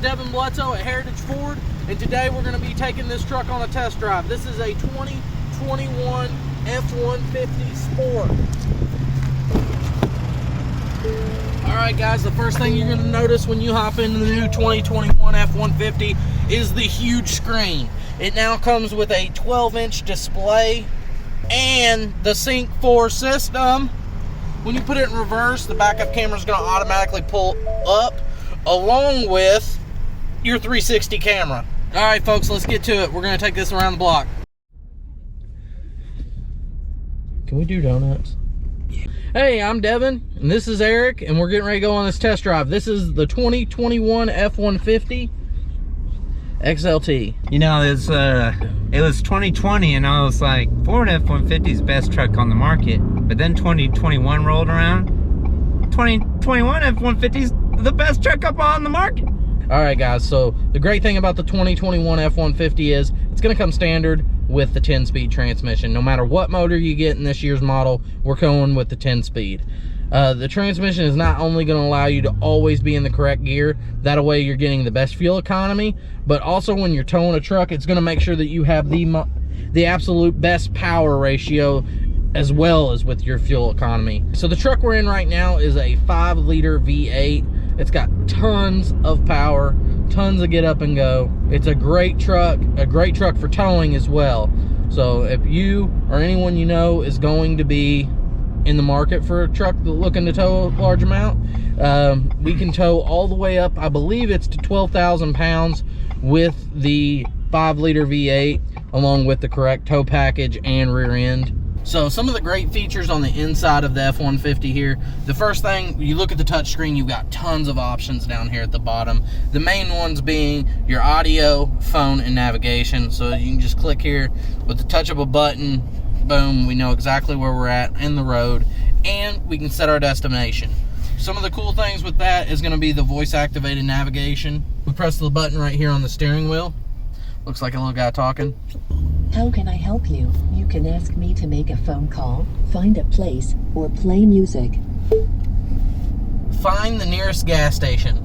Devin Bledsoe at Heritage Ford, and today we're going to be taking this truck on a test drive. This is a 2021 F150 Sport. Alright guys, the first thing you're going to notice when you hop into the new 2021 F150 is the huge screen. It now comes with a 12-inch display and the Sync 4 system. When you put it in reverse, the backup camera is going to automatically pull up along with your 360 camera. Alright folks, let's get to it. We're going to take this around the block. Can we do donuts? Yeah. Hey, I'm Devin, and this is Eric, and we're getting ready to go on this test drive. This is the 2021 F150 XLT. You know, it was 2020, and I was like, Ford F150 is the best truck on the market. But then 2021 rolled around. 2021 F150 is the best truck up on the market. All right, guys. So the great thing about the 2021 F150 is it's going to come standard with the 10-speed transmission. No matter what motor you get in this year's model, we're going with the 10-speed. The transmission is not only going to allow you to always be in the correct gear, that way you're getting the best fuel economy, but also when you're towing a truck, it's going to make sure that you have the absolute best power ratio as well as with your fuel economy. So the truck we're in right now is a 5-liter V8. It's got tons of power, tons of get up and go. It's a great truck for towing as well. So if you or anyone you know is going to be in the market for a truck looking to tow a large amount, we can tow all the way up, I believe it's to 12,000 pounds with the 5-liter V8 along with the correct tow package and rear end. So some of the great features on the inside of the F-150 here. The first thing, you look at the touchscreen, you've got tons of options down here at the bottom. The main ones being your audio, phone, and navigation. So you can just click here with the touch of a button. Boom, we know exactly where we're at in the road, and we can set our destination. Some of the cool things with that is going to be the voice-activated navigation. We press the button right here on the steering wheel. Looks like a little guy talking. How can I help you? You can ask me to make a phone call, find a place, or play music. Find the nearest gas station.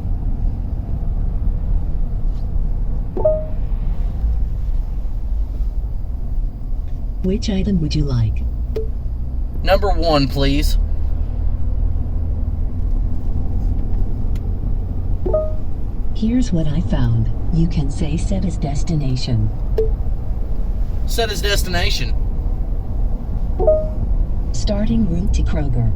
Which item would you like? Number 1, please. Here's what I found. You can say set as destination. Set as destination. Starting route to Kroger.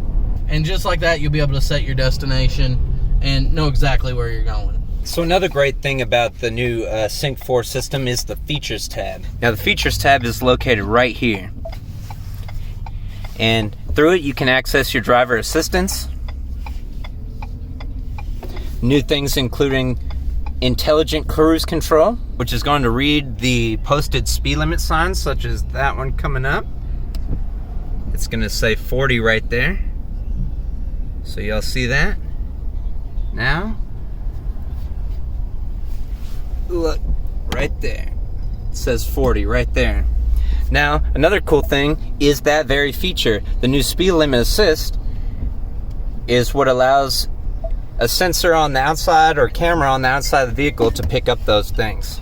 And just like that, you'll be able to set your destination and know exactly where you're going. So another great thing about the new Sync 4 system is the Features tab. Now the Features tab is located right here. And through it you can access your driver assistance. New things including intelligent cruise control, which is going to read the posted speed limit signs, such as that one coming up. It's going to say 40 right there. So y'all see that? Now, look, right there. It says 40 right there. Now, another cool thing is that very feature. The new speed limit assist is what allows a sensor on the outside or camera on the outside of the vehicle to pick up those things.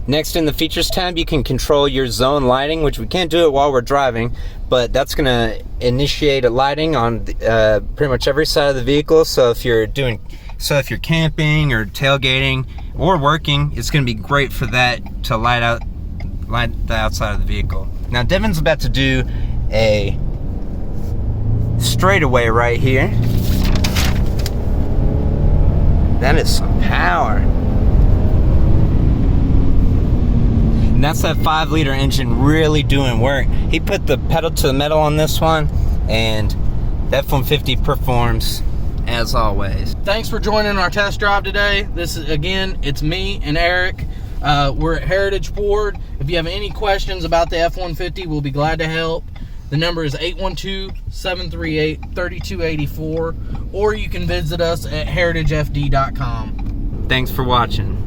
Next, in the Features tab, you can control your zone lighting, which we can't do it while we're driving, but that's going to initiate a lighting on pretty much every side of the vehicle. So if you're camping or tailgating or working, it's going to be great for that to light the outside of the vehicle. Now Devin's about to do a straightaway right here. That is some power. And that's that 5-liter engine really doing work. He put the pedal to the metal on this one, and the F-150 performs as always. Thanks for joining our test drive today. This is, again, it's me and Eric. We're at Heritage Ford. If you have any questions about the F-150, we'll be glad to help. The number is 812-738-3284, or you can visit us at heritagefd.com. Thanks for watching.